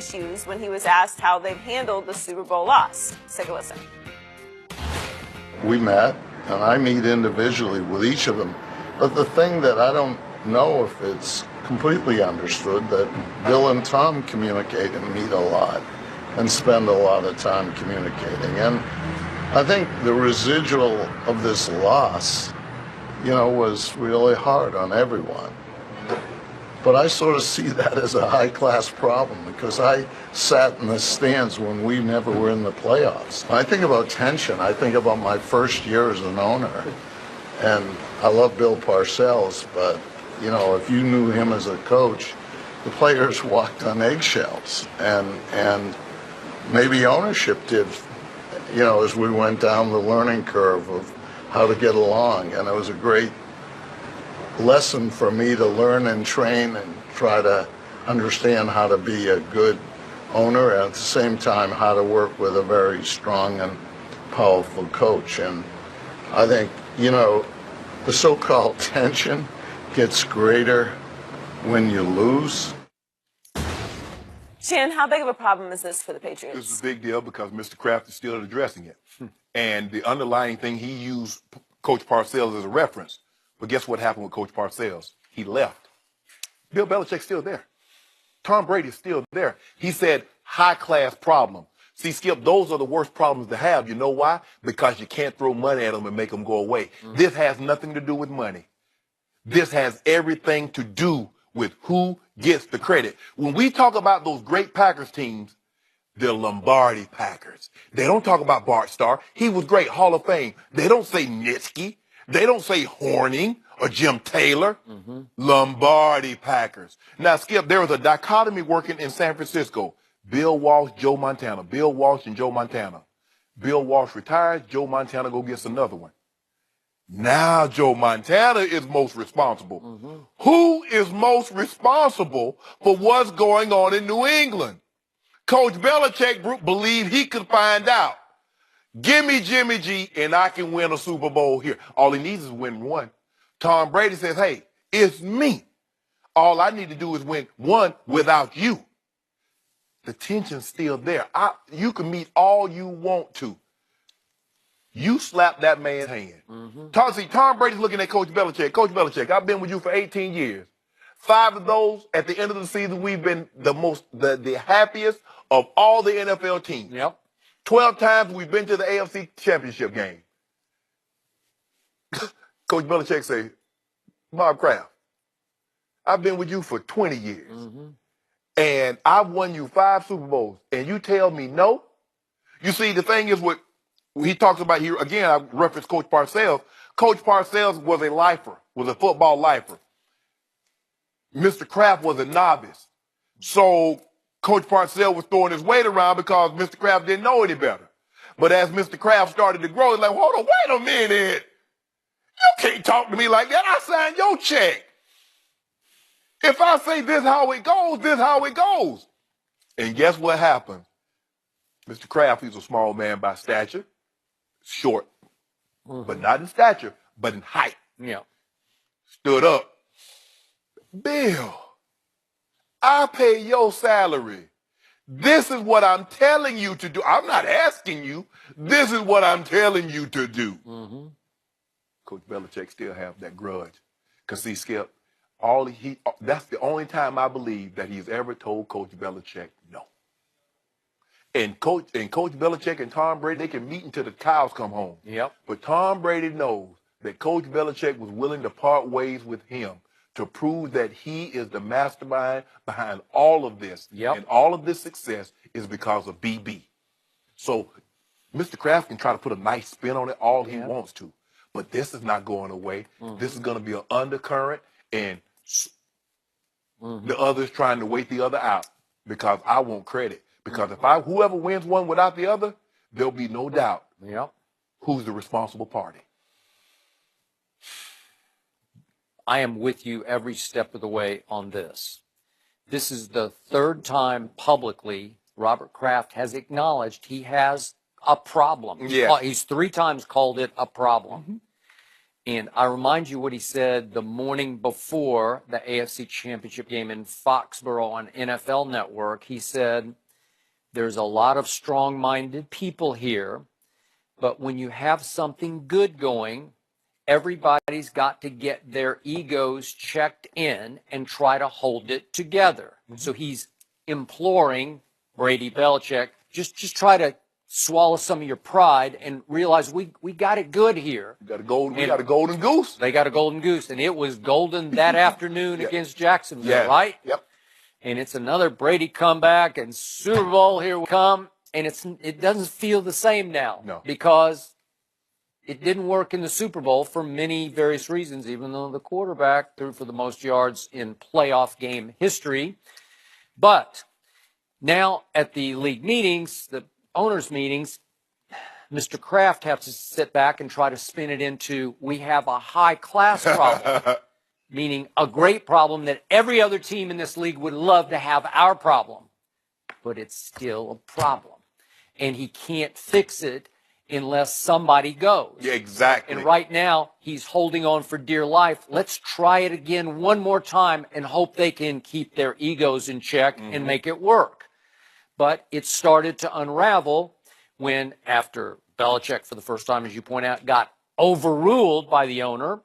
issues when he was asked how they've handled the Super Bowl loss. Let's take a listen. We met, and I meet individually with each of them. But the thing that I don't know if it's completely understood, that Bill and Tom communicate and meet a lot and spend a lot of time communicating. And I think the residual of this loss, was really hard on everyone. But I sort of see that as a high-class problem because I sat in the stands when we never were in the playoffs. When I think about tension, I think about my first year as an owner. And I love Bill Parcells, but, if you knew him as a coach, the players walked on eggshells. And maybe ownership did, as we went down the learning curve of how to get along. And it was a great lesson for me to learn and train and try to understand how to be a good owner and at the same time how to work with a very strong and powerful coach. And I think, the so-called tension gets greater when you lose. Shan, how big of a problem is this for the Patriots? This is a big deal because Mr. Kraft is still addressing it. And the underlying thing, he used Coach Parcells as a reference. But guess what happened with Coach Parcells? He left. Bill Belichick's still there. Tom Brady's still there. He said, high-class problem. See, Skip, those are the worst problems to have. You know why? Because you can't throw money at them and make them go away. This has nothing to do with money. This has everything to do with who gets the credit. When we talk about those great Packers teams, they're Lombardi Packers. They don't talk about Bart Starr. He was great, Hall of Fame. They don't say Nitsky. They don't say Horning or Jim Taylor. Lombardi Packers. Now, Skip, there was a dichotomy working in San Francisco. Bill Walsh, Joe Montana. Bill Walsh and Joe Montana. Bill Walsh retires. Joe Montana go gets another one. Now Joe Montana is most responsible. Who is most responsible for what's going on in New England? Coach Belichick believed he could find out. Give me Jimmy G and I can win a Super Bowl here. All he needs is win one. Tom Brady says, hey, it's me. All I need to do is win one without you. The tension's still there. You can meet all you want to. You slap that man's hand. Tom Brady's looking at Coach Belichick. Coach Belichick, I've been with you for 18 years. 5 of those, at the end of the season, we've been the happiest of all the NFL teams. 12 times we've been to the AFC Championship game. Coach Belichick say, Bob Kraft, I've been with you for 20 years. And I've won you 5 Super Bowls. And you tell me no? You see, the thing is what he talks about here, again, I reference Coach Parcells. Coach Parcells was a lifer, was a football lifer. Mr. Kraft was a novice. So Coach Parcells was throwing his weight around because Mr. Kraft didn't know any better. But as Mr. Kraft started to grow, he's like, hold on, wait a minute. You can't talk to me like that. I signed your check. If I say this how it goes, this how it goes. And guess what happened? Mr. Kraft, he's a small man by stature, short, but not in stature, but in height. Stood up. Bill, I pay your salary. This is what I'm telling you to do. I'm not asking you. This is what I'm telling you to do. Coach Belichick still have that grudge. Because see, Skip, that's the only time I believe that he's ever told Coach Belichick no. And Coach Belichick and Tom Brady, they can meet until the cows come home. But Tom Brady knows that Coach Belichick was willing to part ways with him to prove that he is the mastermind behind all of this. And all of this success is because of BB. So Mr. Kraft can try to put a nice spin on it all he wants to. But this is not going away. This is going to be an undercurrent, and the other's trying to wait the other out because I want credit. Because if whoever wins one without the other, there'll be no doubt who's the responsible party. I am with you every step of the way on this. This is the 3rd time publicly Robert Kraft has acknowledged he has a problem. He's 3 times called it a problem. And I remind you what he said the morning before the AFC Championship game in Foxborough on NFL Network. He said, there's a lot of strong-minded people here, but when you have something good going, everybody's got to get their egos checked in and try to hold it together. So he's imploring Brady, Belichick, just try to swallow some of your pride and realize we got it good here. We got a golden goose. They got a golden goose, and it was golden that afternoon against Jacksonville, right? Yep. And it's another Brady comeback and Super Bowl, here we come. And it doesn't feel the same now. No. Because it didn't work in the Super Bowl for many various reasons, even though the quarterback threw for the most yards in playoff game history. But now at the league meetings, the owners' meetings, Mr. Kraft has to sit back and try to spin it into, we have a high-class problem, meaning a great problem that every other team in this league would love to have our problem. But it's still a problem. And he can't fix it unless somebody goes. Yeah, exactly. And right now, he's holding on for dear life. Let's try it again one more time and hope they can keep their egos in check and make it work. But it started to unravel when, after Belichick, for the first time, as you point out, got overruled by the owner,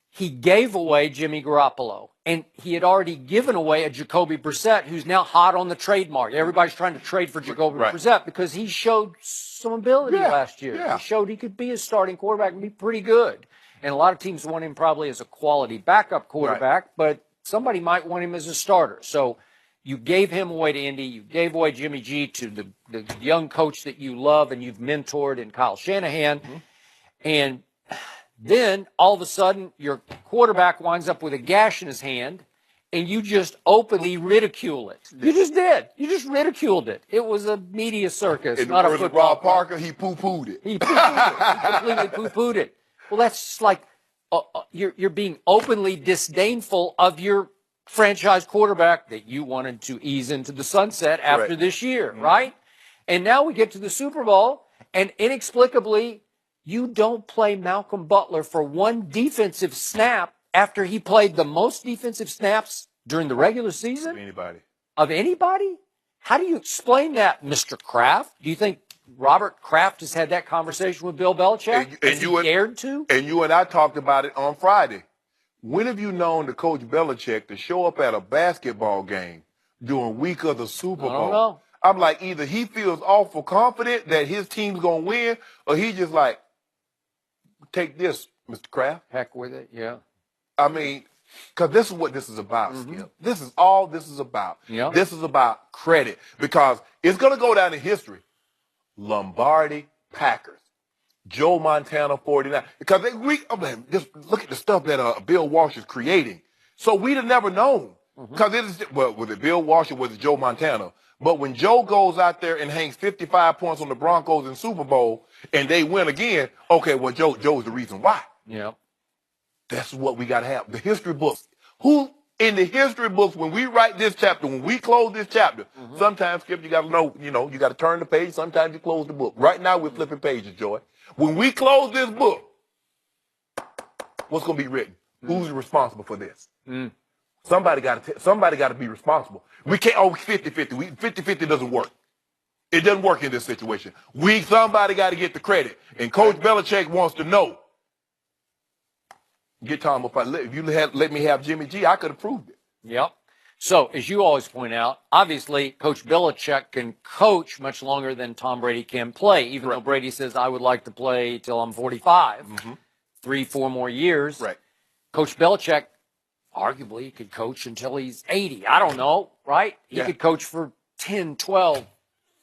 he gave away Jimmy Garoppolo. And he had already given away a Jacoby Brissett, who's now hot on the trade market. Everybody's trying to trade for Jacoby Brissett because he showed some ability last year. Yeah. He showed he could be a starting quarterback and be pretty good. And a lot of teams want him probably as a quality backup quarterback, but somebody might want him as a starter. So you gave him away to Indy. You gave away Jimmy G to the young coach that you love and you've mentored in Kyle Shanahan. And then, all of a sudden, your quarterback winds up with a gash in his hand, and you just openly ridicule it. You just did. You just ridiculed it. It was a media circus, In not the a words of football Rob Parker, he poo-pooed it. He poo-pooed it. He completely poo-pooed it. Well, that's just like you're being openly disdainful of your franchise quarterback that you wanted to ease into the sunset after this year, right? And now we get to the Super Bowl, and inexplicably, you don't play Malcolm Butler for one defensive snap after he played the most defensive snaps during the regular season? Of anybody? How do you explain that, Mr. Kraft? Do you think Robert Kraft has had that conversation with Bill Belichick? And you dared to? And you and I talked about it on Friday. When have you known the Coach Belichick to show up at a basketball game during week of the Super Bowl? I don't know. I'm like, either he feels awful confident that his team's going to win, or he just like, take this, Mr. Kraft. Heck with it, yeah. I mean, because this is what this is about, Skip. This is all this is about. Yeah. This is about credit, because it's going to go down in history. Lombardi Packers, Joe Montana 49. Because just look at the stuff that Bill Walsh is creating. So we'd have never known. Because was it Bill Walsh or was it Joe Montana? But when Joe goes out there and hangs 55 points on the Broncos in Super Bowl and they win again, okay, well, Joe's the reason why. Yeah. That's what we got to have. The history books. Who in the history books, when we write this chapter, when we close this chapter, sometimes, Skip, you got to know, you got to turn the page. Sometimes you close the book. Right now, we're flipping pages, Joy. When we close this book, what's going to be written? Who's responsible for this? Somebody got to be responsible. We can't always 50-50. 50-50 doesn't work. It doesn't work in this situation. Somebody got to get the credit. And Coach Belichick wants to know. Get Tom, if you let me have Jimmy G, I could have proved it. Yep. So, as you always point out, obviously, Coach Belichick can coach much longer than Tom Brady can play, even though Brady says, I would like to play till I'm 45, 3-4 more years. Right. Coach Belichick, arguably, could coach until he's 80. I don't know, right? He could coach for 10, 12.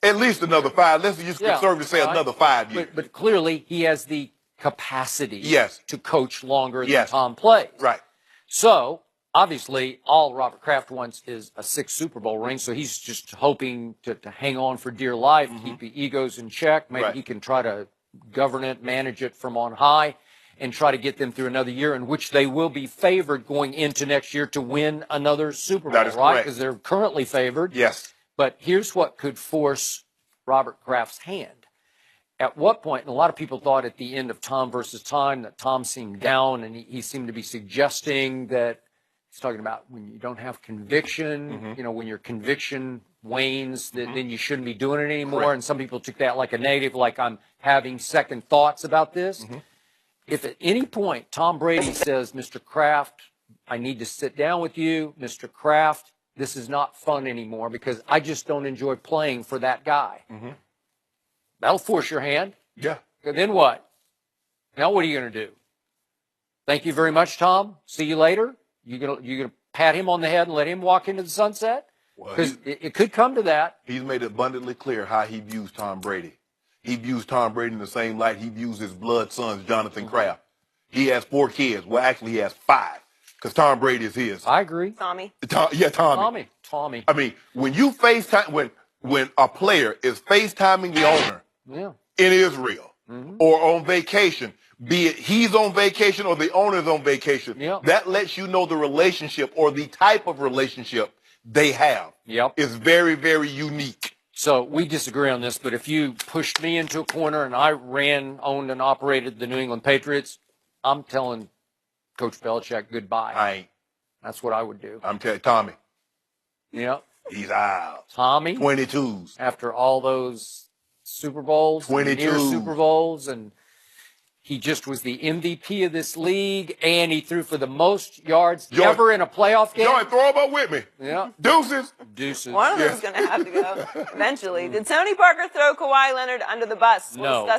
At least another 5. Let's just conservatively say another 5 years. But clearly, he has the capacity to coach longer than Tom plays. Right. So, obviously, all Robert Kraft wants is a 6th Super Bowl ring, so he's just hoping to hang on for dear life, keep the egos in check. Maybe he can try to govern it, manage it from on high, and try to get them through another year in which they will be favored going into next year to win another Super Bowl, right? Because they're currently favored. Yes. But here's what could force Robert Kraft's hand. at what point, and a lot of people thought at the end of Tom versus Time that Tom seemed down, and he seemed to be suggesting that he's talking about when you don't have conviction, you know, when your conviction wanes, then you shouldn't be doing it anymore. Correct. And some people took that like a negative, like I'm having second thoughts about this. If at any point Tom Brady says, Mr. Kraft, I need to sit down with you, Mr. Kraft, this is not fun anymore because I just don't enjoy playing for that guy. That'll force your hand. Yeah. Then what? Now what are you going to do? Thank you very much, Tom. See you later. You gonna pat him on the head and let him walk into the sunset? Because it could come to that. He's made it abundantly clear how he views Tom Brady. He views Tom Brady in the same light he views his blood sons, Jonathan Kraft. He has 4 kids. Well, actually, he has 5 because Tom Brady is his. I agree. Tommy. Tommy. Tommy. I mean, when you FaceTime, when a player is FaceTiming the owner in Israel or on vacation, be it he's on vacation or the owner's on vacation, that lets you know the relationship or the type of relationship they have. Is very, very unique. So we disagree on this, but if you pushed me into a corner and I ran, owned, and operated the New England Patriots, I'm telling Coach Belichick goodbye. I ain't. That's what I would do. I'm telling Tommy. Yeah. He's out. Tommy. 22s. After all those Super Bowls, 22 near Super Bowls, and he just was the MVP of this league, and he threw for the most yards ever in a playoff game. Joey, throw him up with me. Yeah. Deuces. One of them's going to have to go eventually. Did Tony Parker throw Kawhi Leonard under the bus? We'll No. discuss